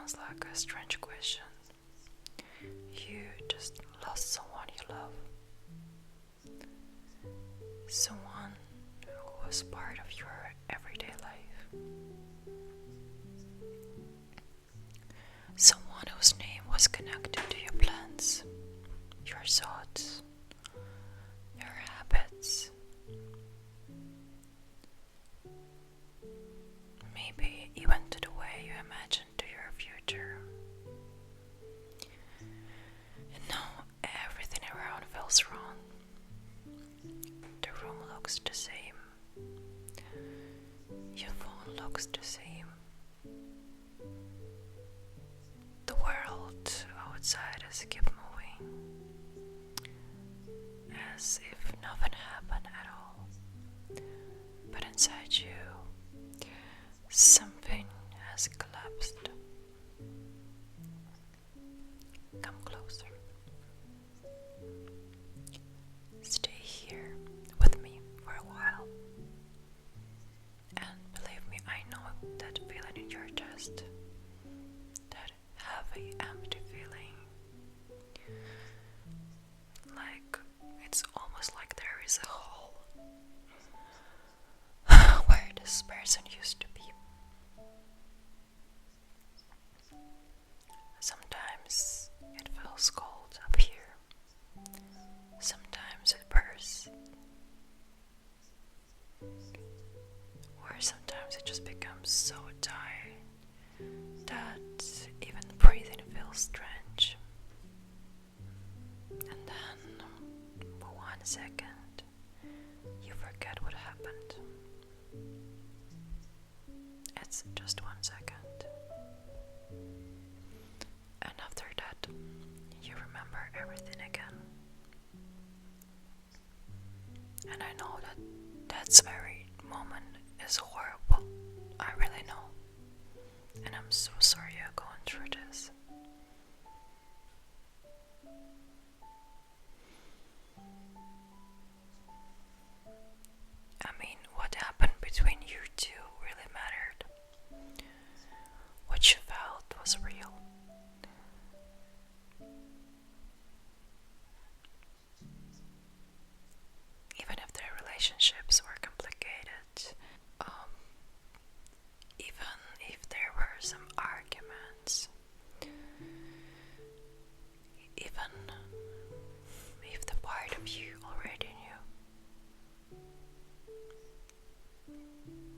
sounds like a strange question. You just lost someone you love. Someone who was part of your everyday life. Someone whose name was connected to your plans, your thoughts, your habits. Maybe even to the way you imagine to your future. And now everything around feels wrong. The room looks the same. Your phone looks the same. The world outside us keeps moving, as if nothing happened at all. But inside you, something has collapsed. Come closer. Stay here with me for a while. And believe me, I know that feeling in your chest. That heavy, empty feeling. Like, it's almost like there is a hole where this person used to be. Sometimes it feels cold up here. Sometimes it bursts. Or sometimes it just becomes so tight that even breathing feels strange. And then, for 1 second, you forget what happened. It's just 1 second. And after that, you remember everything again. And I know that that very moment is horrible. I really know. And I'm so sorry you're going through this. I mean, what happened between you two really mattered. What you felt was real. Even if their relationships were complicated, even if there were some arguments, even if the part of you already knew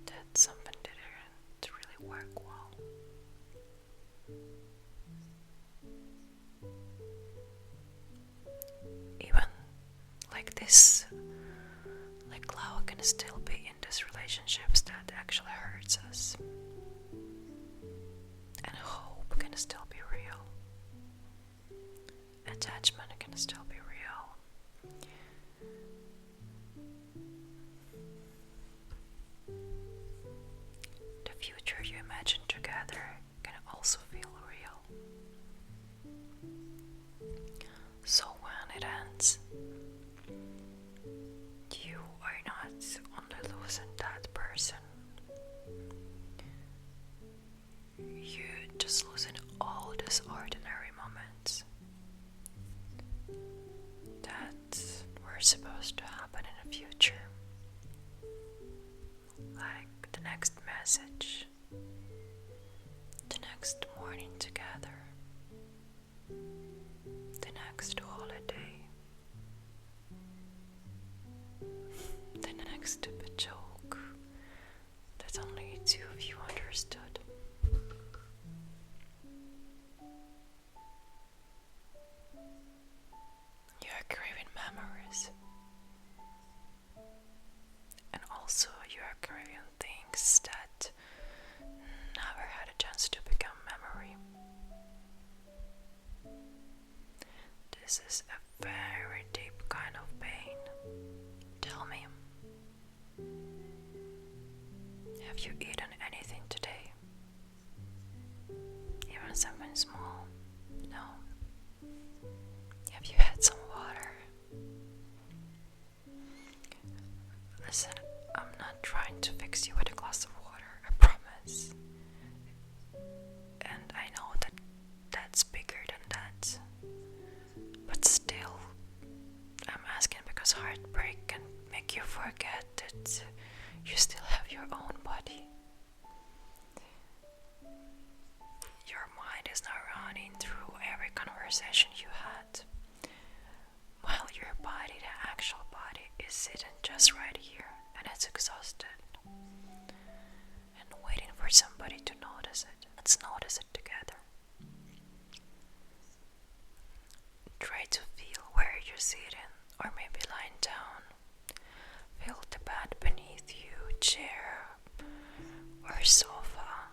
that something didn't really work well. Even like this, like love can still be in these relationships that actually hurts us. And hope can still be real. Attachment can still be real. The future you imagine together can also feel real. So when it ends, you are not only losing that person, you're just losing all these ordinary moments that were supposed to happen in the future. Like the next message, the next morning together, the next holiday, the next stupid joke that only two of you understood. You are craving memories, and also you are craving things that never had a chance to become memory. This is a very deep kind of pain. Tell me, have you eaten anything today? Even something small? No. Have you had some water? Listen, I'm not trying to fix you with a glass of water, I promise. And I know that conversation you had, while your body, the actual body, is sitting just right here and it's exhausted and waiting for somebody to notice it. Let's notice it together. Try to feel where you're sitting, or maybe lying down. Feel the bed beneath you, chair or sofa.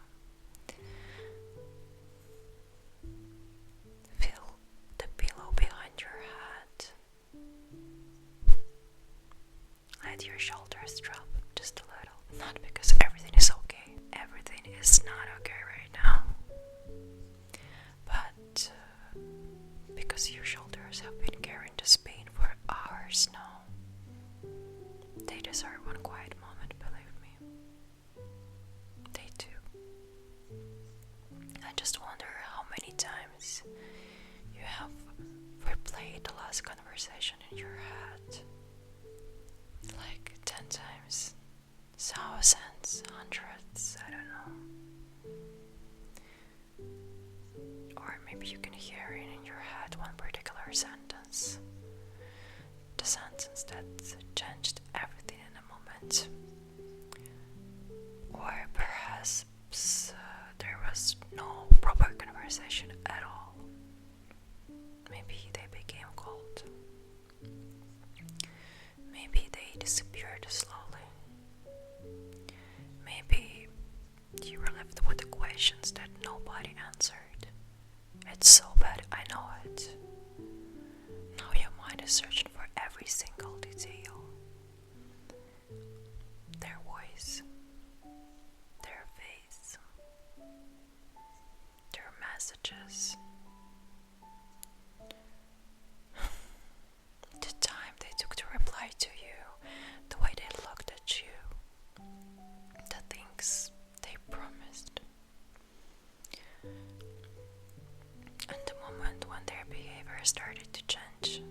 Feel the pillow behind your head. Let your shoulders drop just a little. Not because everything is okay. Everything is not okay right now. But because your shoulders have been carrying this pain for hours now. They deserve one quiet moment, believe me. They do. I just wonder how many times you have replayed the last conversation in your head. Like 10 times, thousands, hundreds, I don't know. Or maybe you can hear in your head one particular sentence. The sentence that changed everything in a moment. Or perhaps there was no proper conversation at all. Maybe they became cold. Maybe they disappeared slowly. Maybe you were left with questions that nobody answered. It's so bad, I know it. Now your mind is searching for every single detail. Their voice, their face, their messages. The time they took to reply to you, the way they looked at you, the things they promised. And the moment when their behavior started to change.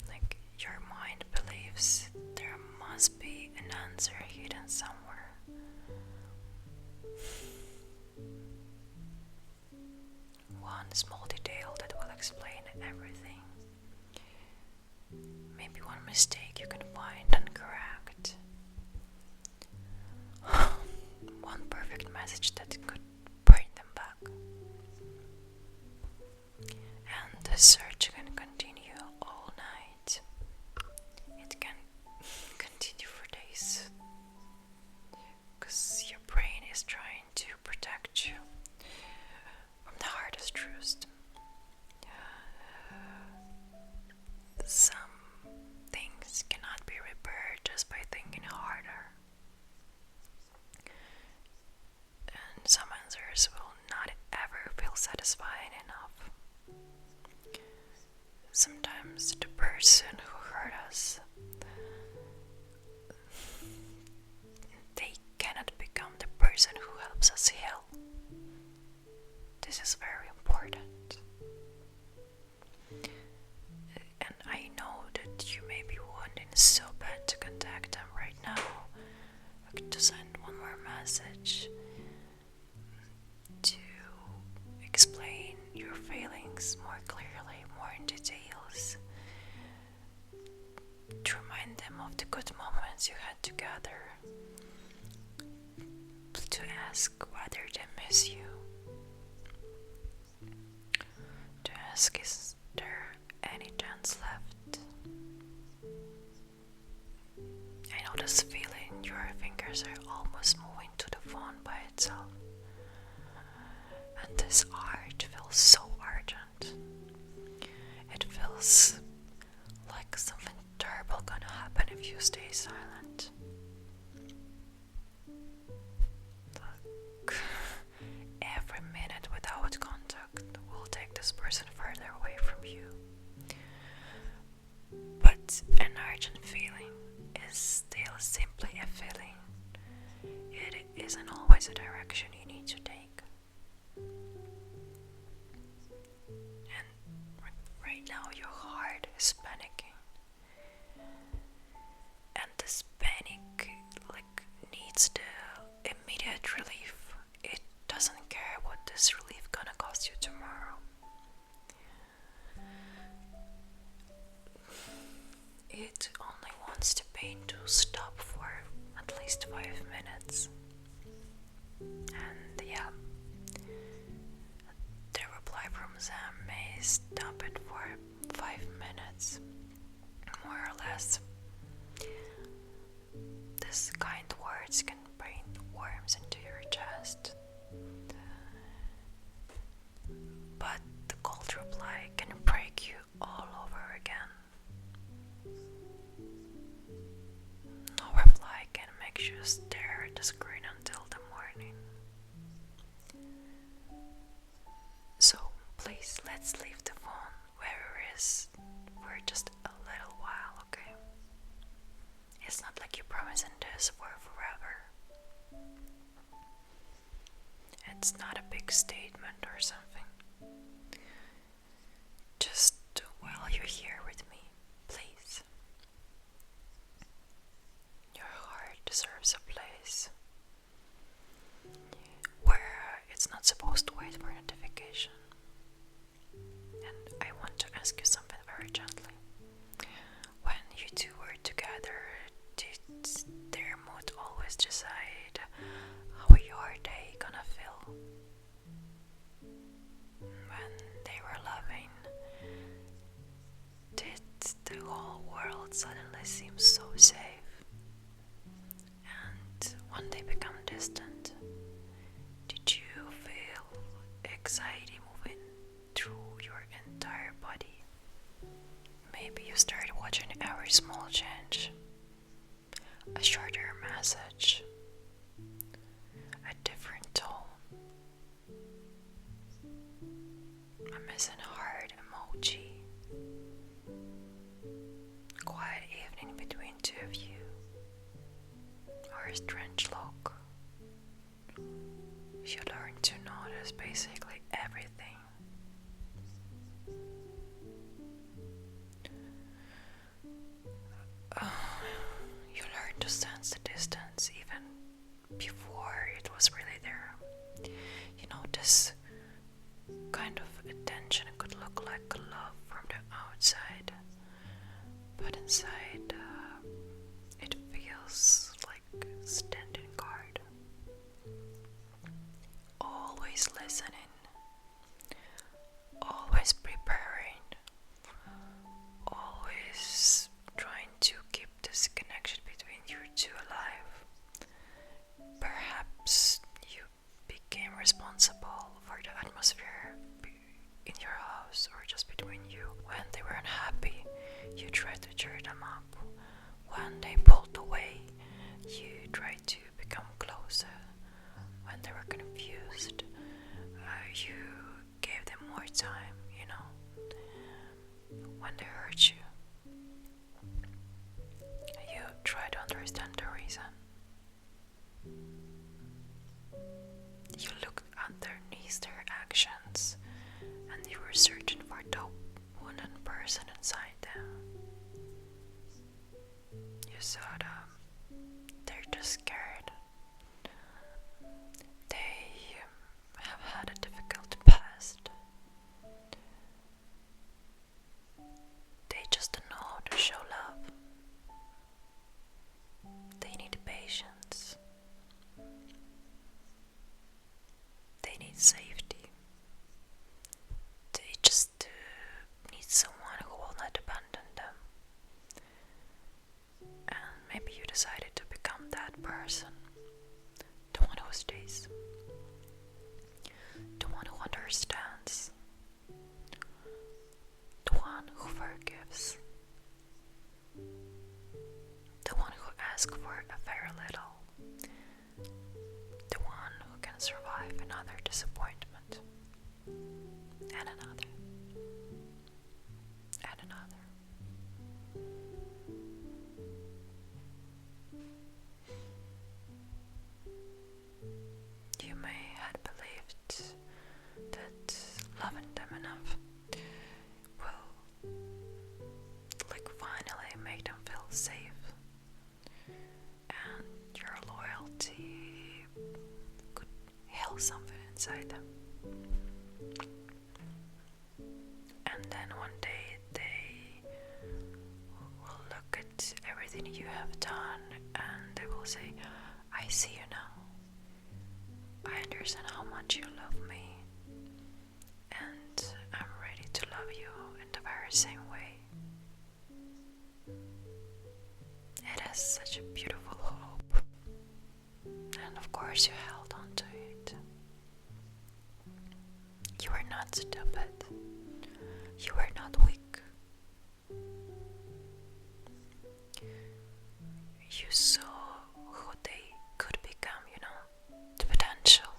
Like your mind believes there must be an answer hidden somewhere. One small detail that will explain everything. Maybe one mistake you can find and correct. One perfect message that could bring them back. And the search can continue all night. It can continue for days. Because your brain is trying to protect you from the hardest truths. Some things cannot be repaired just by thinking harder. And some answers will not ever feel satisfying enough. Sometimes the person who hurt us, they cannot become the person who helps us heal. This is very important. And I know that you may be wanting so bad to contact them right now, like to send one more message, to explain your feelings more clearly, more in details, to remind them of the good moments you had together, to ask whether they miss you, to ask is there any chance left. I know this feeling, your fingers are almost moving to the phone by itself. And this art feels so urgent. It feels like something terrible gonna happen if you stay silent. Look, every minute without contact will take this person further away from you. But an urgent feeling is still simply a feeling. It isn't always a direction you need to take. And right now your heart stop it for 5 minutes, more or less. These kind words can bring worms into your chest, but the cold reply can break you all over again. No reply can make you stare at the screen until the morning. So please, let's leave the phone where it is for just a little while, okay? It's not like you're promising this for forever. It's not a big statement or something. Just while you're here with me, please. Your heart deserves a place where it's not supposed to wait for notification. And I want to ask you something very gently. When you two were together, did their mood always decide how your day gonna feel? When they were loving, did the whole world suddenly seem so safe? And when they become distant, did you feel anxiety moving through your entire body? Maybe you started watching every small change, a shorter message, a different tone, a missing heart emoji, quiet evening between two of you, or a strange look. You learn to notice basically everything. You learn to sense the distance even before it was really there. You know, this kind of attention could look like love from the outside, but inside it feels like standing guard. Always listening, always preparing, always trying to keep this connection between you two alive. Perhaps you became responsible for the atmosphere in your house or just between you. When they were unhappy, you tried to cheer them up. When they pulled away, you tried to become closer. When they were confused, you gave them more time, you know. When they hurt you, you tried to understand the reason. You looked underneath their actions and you were searching for the one person inside them. You saw them. They're just scared. They have had a difficult past. They just don't know how to show love. They need patience. They need safety. They just need someone who will not abandon them. And maybe you decided to become that person. The one who stays. The one who understands. The one who forgives. The one who asks for a very little. The one who can survive another disappointment. And another. And another. You may have believed that loving them enough will like finally make them feel safe, and your loyalty could heal something inside them. And then one day they will look at everything you have done and they will say, I see you now. I understand how much you love me, and I'm ready to love very same way. It is such a beautiful hope, and of course you held on to it. You were not stupid. You were not weak. You saw who they could become, the potential.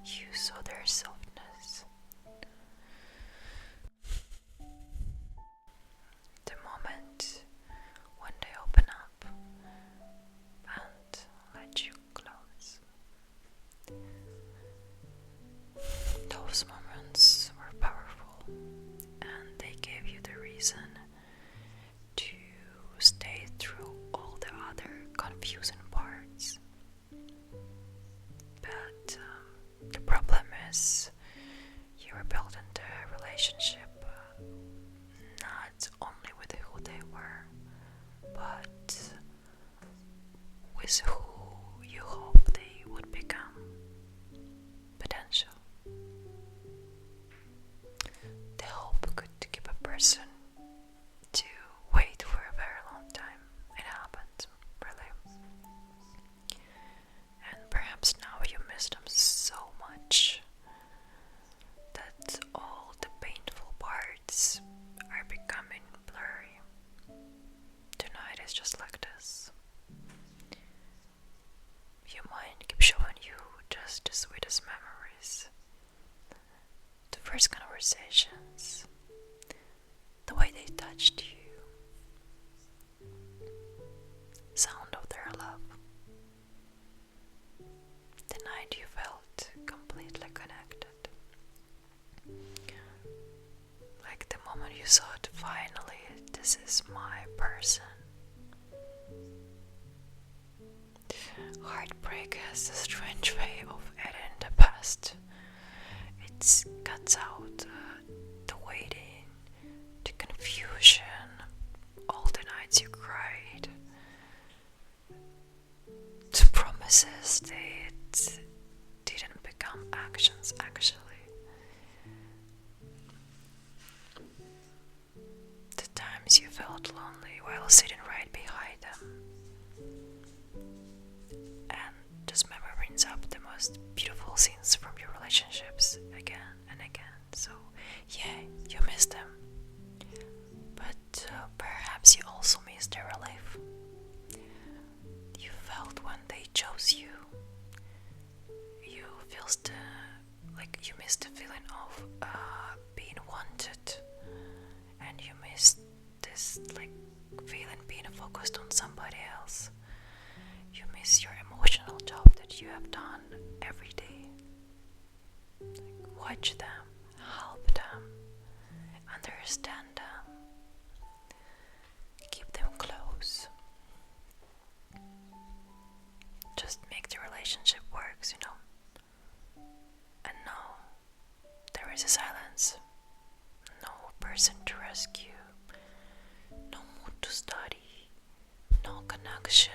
You saw their softness. The moment when they open up and let you close. Those moments were powerful, and they gave you the reason to stay through all the other confusing parts. But the problem is, you were built into a relationship not only with who they were, but with who you hope they would become. Potential. The hope could keep a person to wait for a very long time. It happened, really. And perhaps now you miss them so much that all the painful parts are becoming blurry. Tonight is just like this. Your mind keeps showing you just the sweetest memories. The first conversations, the way they touched you, sound of their love. The night you felt completely connected. Like the moment you thought, finally, this is my person. Heartbreak has a strange way of editing the past. It cuts out the waiting, the confusion, all the nights you cried, the promises that didn't become actions actually. The times you felt lonely while sitting right behind them. And this memory brings up the most beautiful scenes from your relationships again and again. So, yeah, you miss them. But perhaps you also miss their relief. You felt when they chose you. You feel you miss the feeling of being wanted, and you miss this feeling being focused on somebody else. You miss your emotional job that you have done every day. Watch them, help them, understand them, keep them close. Just make the relationship works, And now there is a silence. No person to rescue, no mood to study, no connection,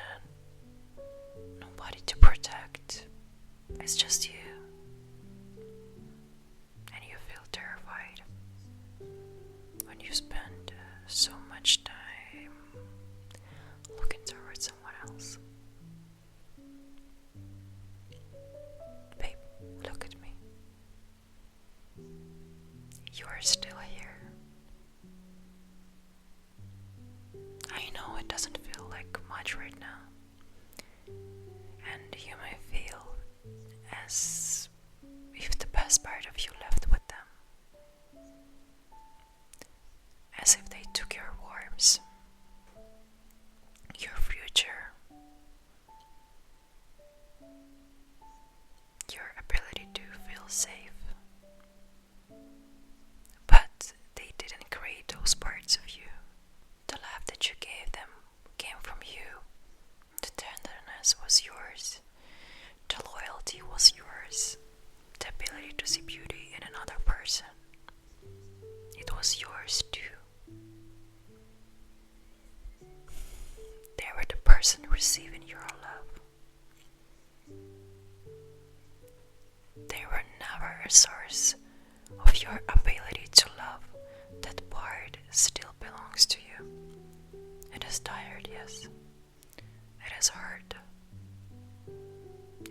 nobody to protect. It's just you. And you feel terrified when you spend so much time looking towards someone else. Babe, look at me. You are still here. I know it doesn't feel like much right now, and you may feel as if the best part of you left with them, as if they took your warmth, your future, your ability to feel safe. But they didn't create those parts of you. The love that you gave them came from you. The tenderness was yours. The loyalty was yours. The ability to see beauty in an yes, it is hard.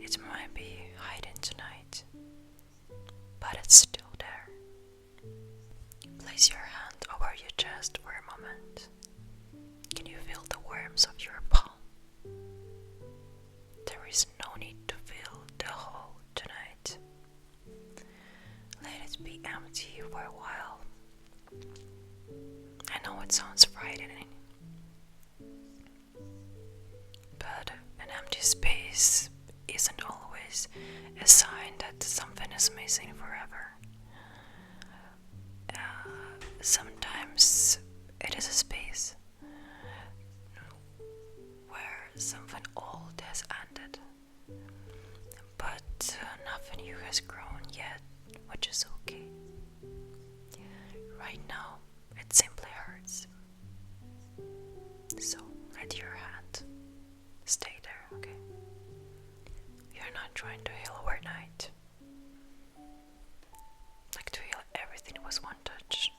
It might be hiding tonight, but it's still there. Place your hand over your chest for a moment. Can you feel the warmth of your palm? There is no need to fill the hole tonight. Let it be empty for a while. I know it sounds frightening, but an empty space isn't always a sign that something is missing forever. Sometimes it is a space where something old has ended, but nothing new has grown yet, which is okay. Right now, it simply hurts. So let your hand stay there, okay? You're not trying to heal overnight. Like to heal everything with one touch.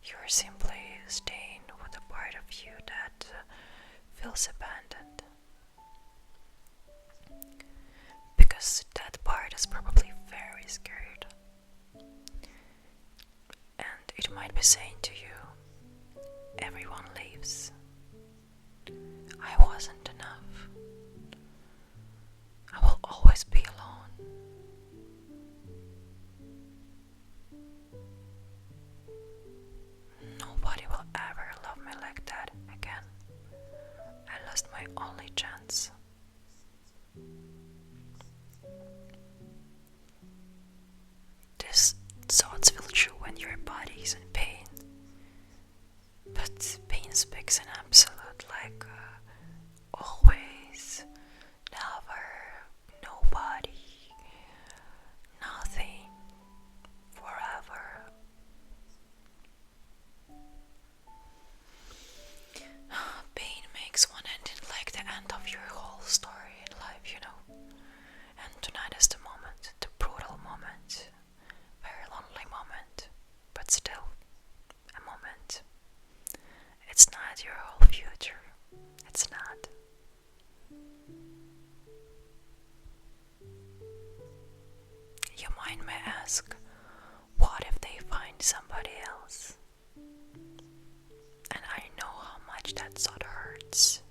You're simply staying with a part of you that feels abandoned. Because that part is probably very scared. And it might be saying to you, everyone leaves. I wasn't enough. I will always be alone. Nobody will ever love me like that again. I lost my only chance. These thoughts feel true when your body is in pain. But pain speaks in absolute, like always, never, nobody, nothing, forever. Pain makes one ending like the end of your whole story in life, you know. And tonight is the moment, the brutal moment, very lonely moment, but still a moment. It's not your whole future. It's not. Your mind may ask, what if they find somebody else? And I know how much that thought hurts.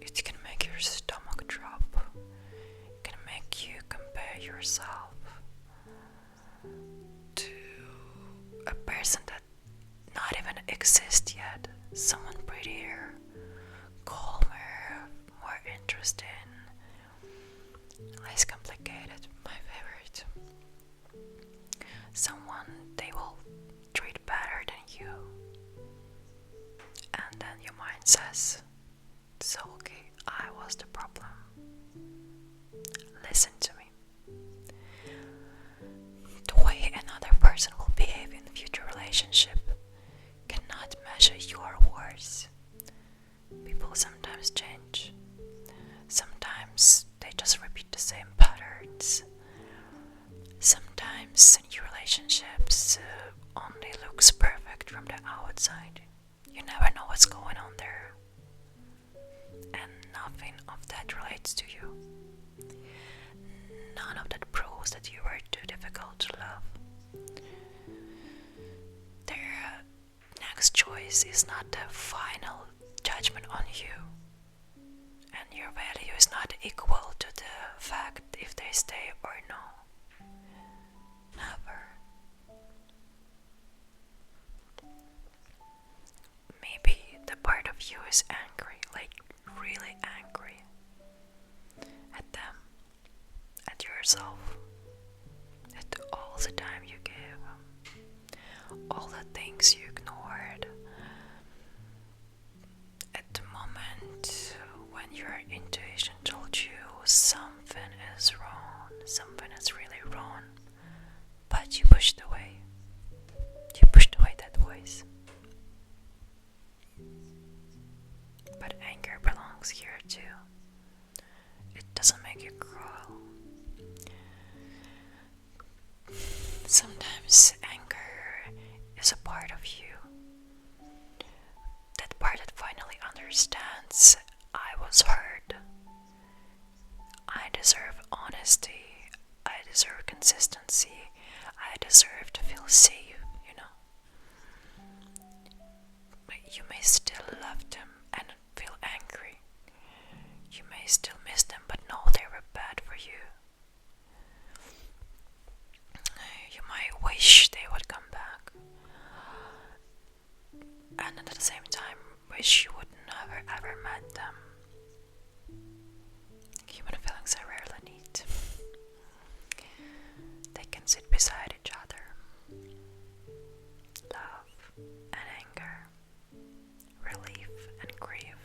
It can make your stomach drop. It can make you compare yourself to a person that not even exists yet. Someone prettier, calmer, more interesting, less complicated, my favorite. Someone they will treat better than you. And then your mind says, so okay, I was the problem. Listen to me. The way another person will behave in a future relationship cannot measure your worth. People sometimes change. Sometimes they just repeat the same patterns. Sometimes new relationships only looks perfect from the outside. You never know what's going on there. And nothing of that relates to you. None of that proves that you were too difficult to love. Their next choice is not the final judgment on you. And your value is not equal to the fact if they stay or no. Never. Maybe the part of you is angry, like really angry at them, at yourself, at all the time you gave, all the things you ignored, at the moment when your intuition told you something is wrong, something is really wrong, but you pushed away. You pushed away that voice. But anger belongs here too. It doesn't make you cruel. Sometimes anger is a part of you. That part that finally understands understands I was hurt. I deserve honesty. I deserve consistency. I deserve to feel safe, you know. But you may still love them and feel angry. You may still miss them but know they were bad for you. You might wish they would come back. And at the same time wish you would never ever met them. Human feelings are rarely neat. They can sit beside each other. Love and anger, relief and grief,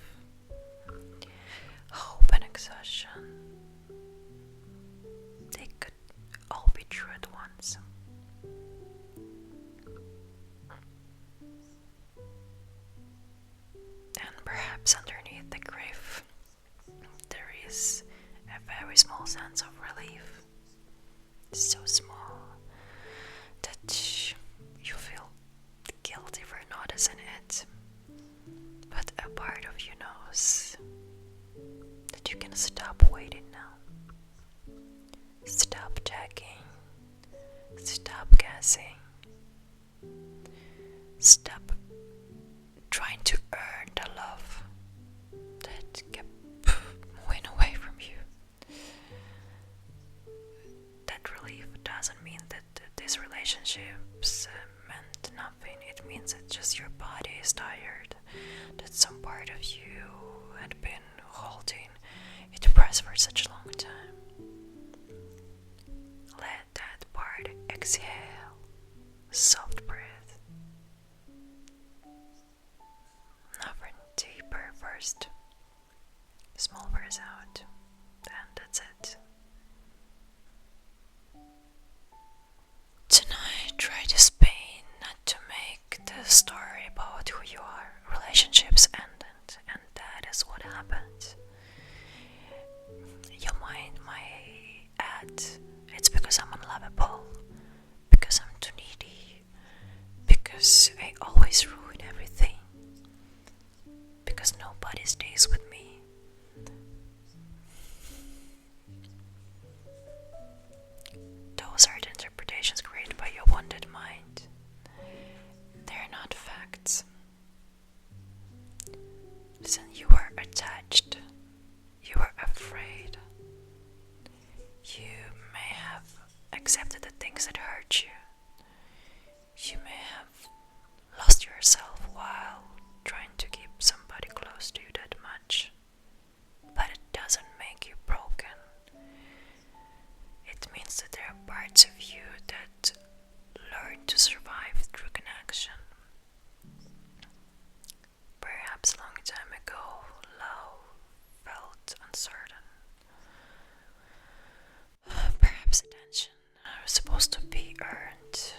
hope and exhaustion. They could all be true at once. And perhaps underneath the grief, there is a very small sense of relief. So small that you feel guilty for noticing it. But a part of you knows that you can stop waiting now. Stop checking. Stop guessing. Stop trying to earn the love that kept moving away from you. That relief doesn't mean that these relationships meant nothing. It means that just your body is tired, that some part of you had been holding it pressed for such a long time. Let that part exhale. Soft breath. Nothing deeper first. Small breath out. And that's it. Tonight, try this pain not to make the story about who you are. Relationships ended, and that is what happened. Your mind might add, it's because I'm unlovable, because I'm too needy, because I always ruin everything, because nobody stays with me. Those are the interpretations created by your wounded mind. They're not facts. Listen, you were attached. You were afraid. You may have accepted the things that hurt you. You may have lost yourself while trying to keep somebody close to you that much. But it doesn't make you broken. It means that there are parts of you that learn to survive through connection. Perhaps a long time ago, love felt uncertain. Perhaps attention was supposed to be earned.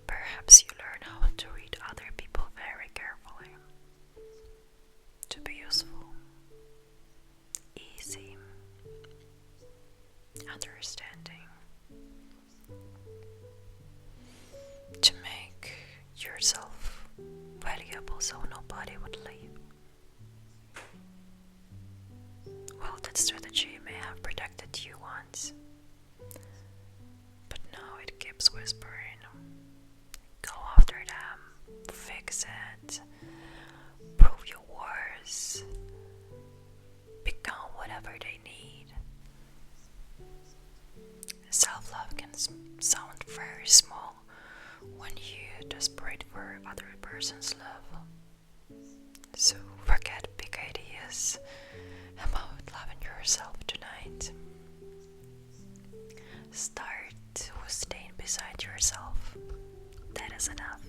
Perhaps you learn how to read other people very carefully. To be useful, easy, understanding. To make yourself valuable so nobody would leave. Well, that strategy may have protected you once, but now it keeps whispering. Go after them, fix it, prove your worth, become whatever they need. Self-love can sound very small when you desperate for other person's love. So forget big ideas about loving yourself tonight. Start with staying beside yourself. That is enough.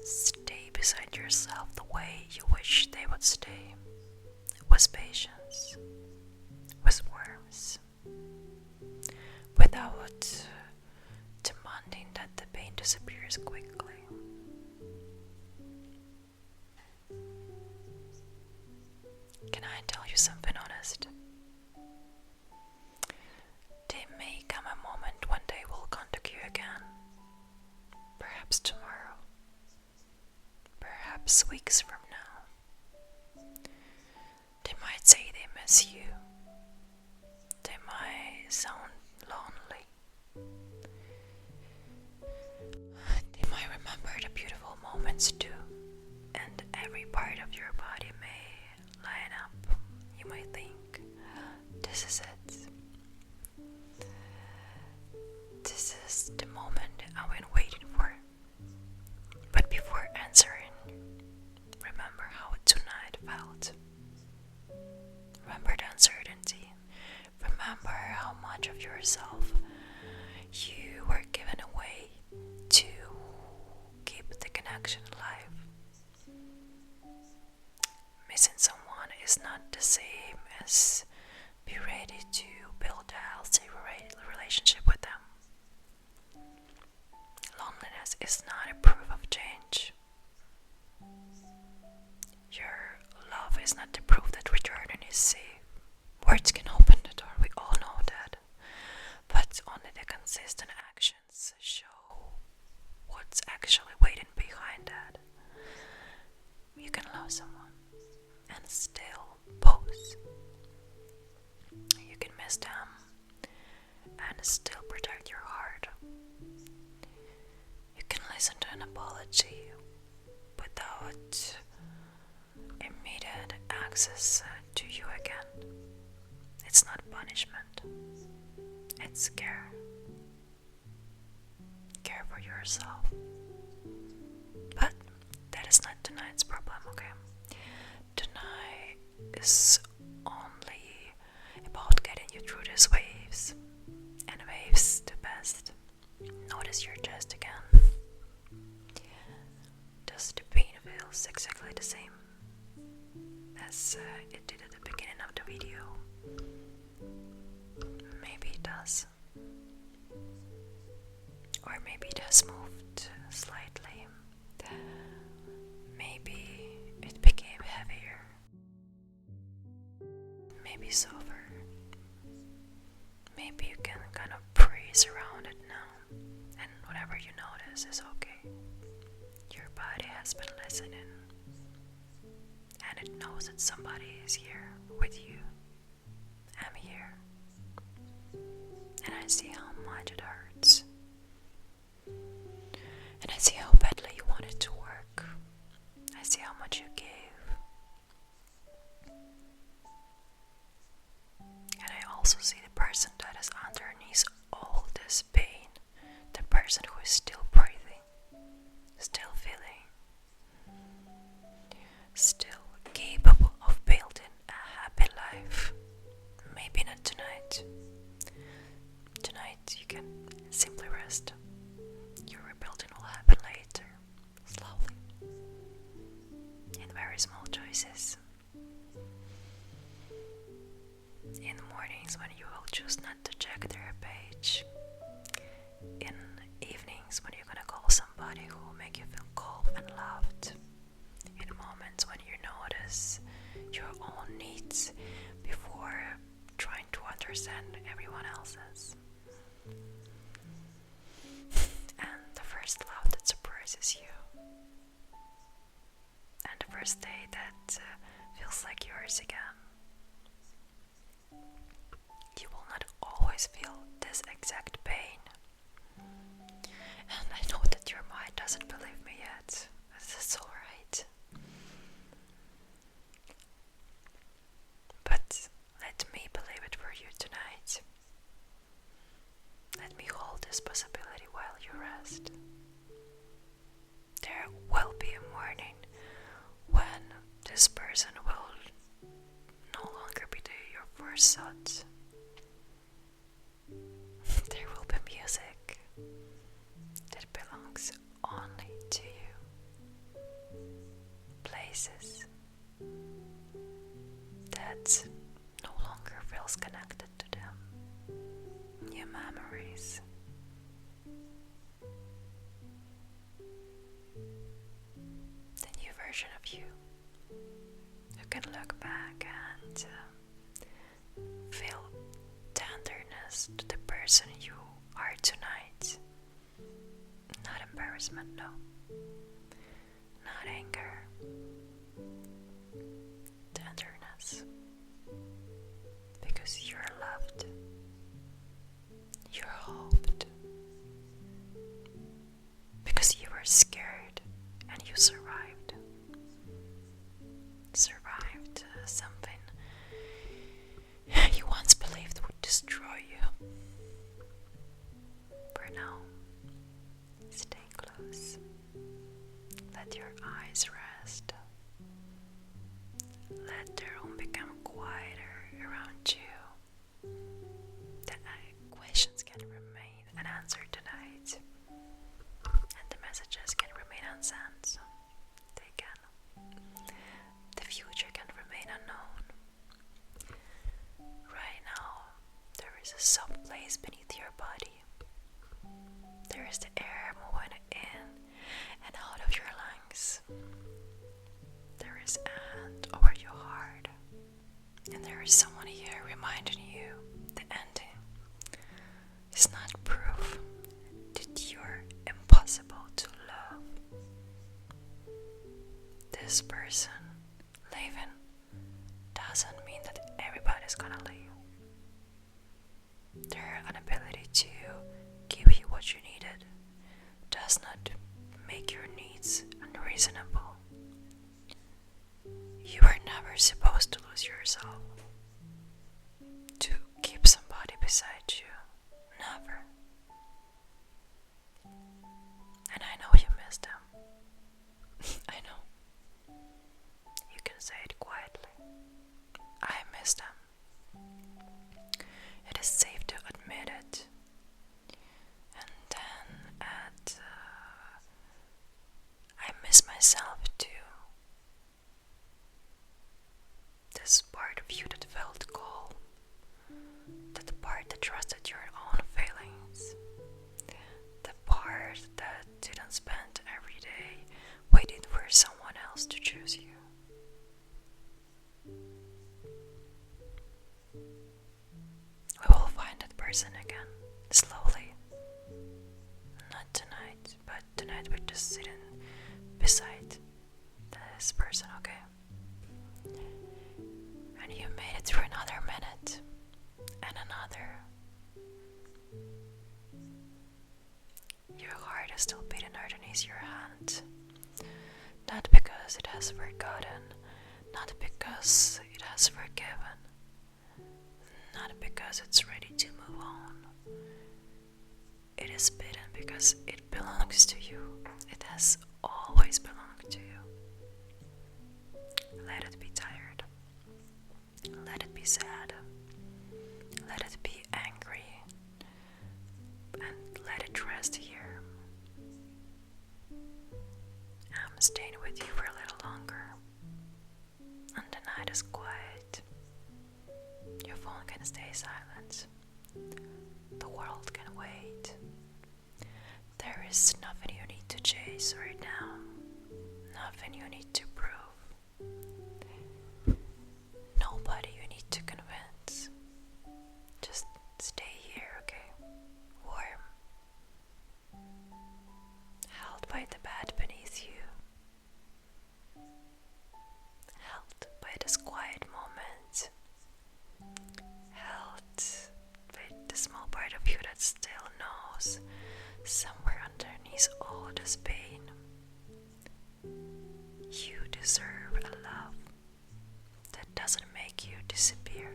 Stay beside yourself the way you wish they would stay. With patience. With warmth. Without demanding that the pain disappears quickly. Can I tell you something honest? There may come a moment when they will contact you again. Perhaps tomorrow. perhaps weeks from now. They might say they miss you. They might sound lonely. They might remember the beautiful moments too. And every part of your body may line up. You might think, this is it. This is the moment I've been waiting for. But before answering, remember how tonight felt. Remember the uncertainty. Remember how much of yourself you were given away to keep the connection alive. Missing someone is not the same as be ready to build a healthy relationship with them. Loneliness is not a proof of change. Your love is not the proof that returning is safe. Words can open the door, we all know that. But only the consistent actions show what's actually waiting behind that. You can love someone and still pose. You can miss them and still protect your heart. You can listen to an apology without immediate access to you again. It's not punishment, it's care. Care for yourself. But that is not tonight's problem, okay? Tonight is only about getting you through these waves. And waves the best. Notice your chest again. Does the pain feels exactly the same as it did at the beginning of the video? Maybe it does. Or maybe it has moved slightly. Maybe it became heavier. Maybe softer. Maybe you can kind of breeze around it now. And whatever you notice is okay. Your body has been listening. And it knows that somebody is here with you. I'm here. And I see how much it hurts. And I see how badly you want it to work. I see how much you gave. And I also see the person that is underneath all this pain. The person who is still breathing. Still feeling. Still capable of building a happy life. Maybe not tonight. Tonight you can simply rest. Your rebuilding will happen later, slowly, in very small choices. In the mornings when you will choose not to check their page. In evenings when you're gonna call somebody who will make you feel calm and loved. In moments when you notice your own needs before trying to understand everyone else's. And the first love that surprises you. And the first day that feels like yours again. You will not always feel this exact pain. And I know that your mind doesn't believe me yet. That's alright. But let me believe it for you tonight. Let me hold this possibility while you rest. There will be a morning when this person will no longer be your first thought. There will be music that belongs only to you. Places that no longer feels connected to them. New memories. The new version of you. You can look back and feel tenderness to the person you are tonight. Not embarrassment, no. Not anger. now. Stay close. Let your eyes rest. Let the room become quieter around you. The questions can remain unanswered tonight, and the messages can remain unsent. They can. The future can remain unknown. Right now, there is a soft place beneath your body. There is the air moving in and out of your lungs. There is a hand over your heart. And there is someone here reminding you the ending is not proof that you're impossible to love. This person leaving doesn't mean that everybody's gonna leave. Their inability to give you what you needed does not make your needs unreasonable. You were never supposed to lose yourself to keep somebody beside you. Never. And I know you miss them. I know. You can say it quietly. I miss them. It is safe to admit it. And then I miss myself too. This part of you that felt calm, that part that trusted your own feelings, the part that didn't spend every day waiting for someone else to choose you. We will find that person again, slowly. Not tonight, but tonight we're just sitting beside this person, okay? And you made it through another minute, and another. Your heart is still beating underneath your hand. Not because it has forgotten, not because it has forgiven, not because it's ready to move on. It is beaten because it belongs to you. It has always belonged to you. Let it be tired. Let it be sad. Let it be angry. And let it rest here. I'm staying with you for a little longer. And the night is quiet. Your phone can stay silent. The world can wait. There is nothing you need to chase right now. Nothing you need to prove. Nobody you need to convince. Just stay here, okay? Warm. Held by the bed beneath you. Held by this quiet moment. Held by the small part of you that still knows somewhere underneath all this pain. You deserve a love that doesn't make you disappear.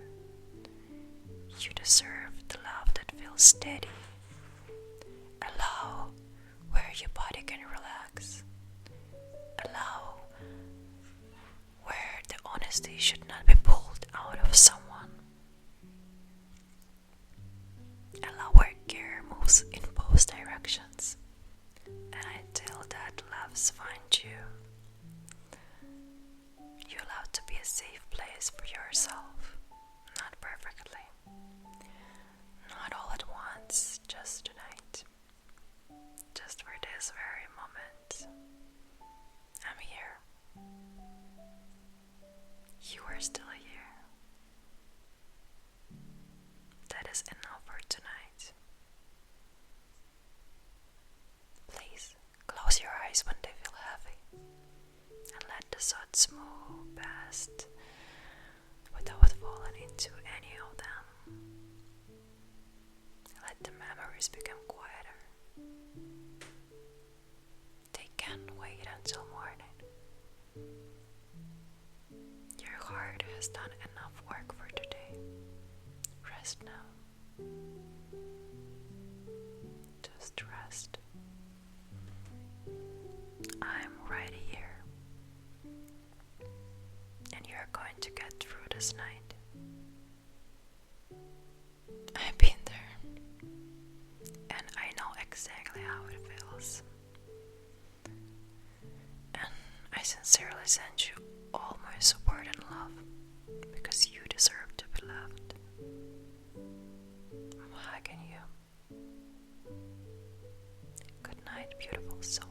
You deserve the love that feels steady. A love where your body can relax. A love where the honesty should not be pulled out of someone. A love where care moves in both directions. And until that loves find you, you're allowed to be a safe place for yourself. Not perfectly. Not all at once, just tonight. Just for this very moment. I'm here. You are still here. That is enough for tonight. Please close your eyes when they feel heavy and let the thoughts move past without falling into any of them. Let the memories become quieter. They can't wait until morning. Your heart has done enough work for today. Rest now. Just Just rest. I'm right here, and you're going to get through this night. I've been there, and I know exactly how it feels. And I sincerely send you all my support and love, because you deserve to be loved. I'm hugging you. Good night, beautiful soul.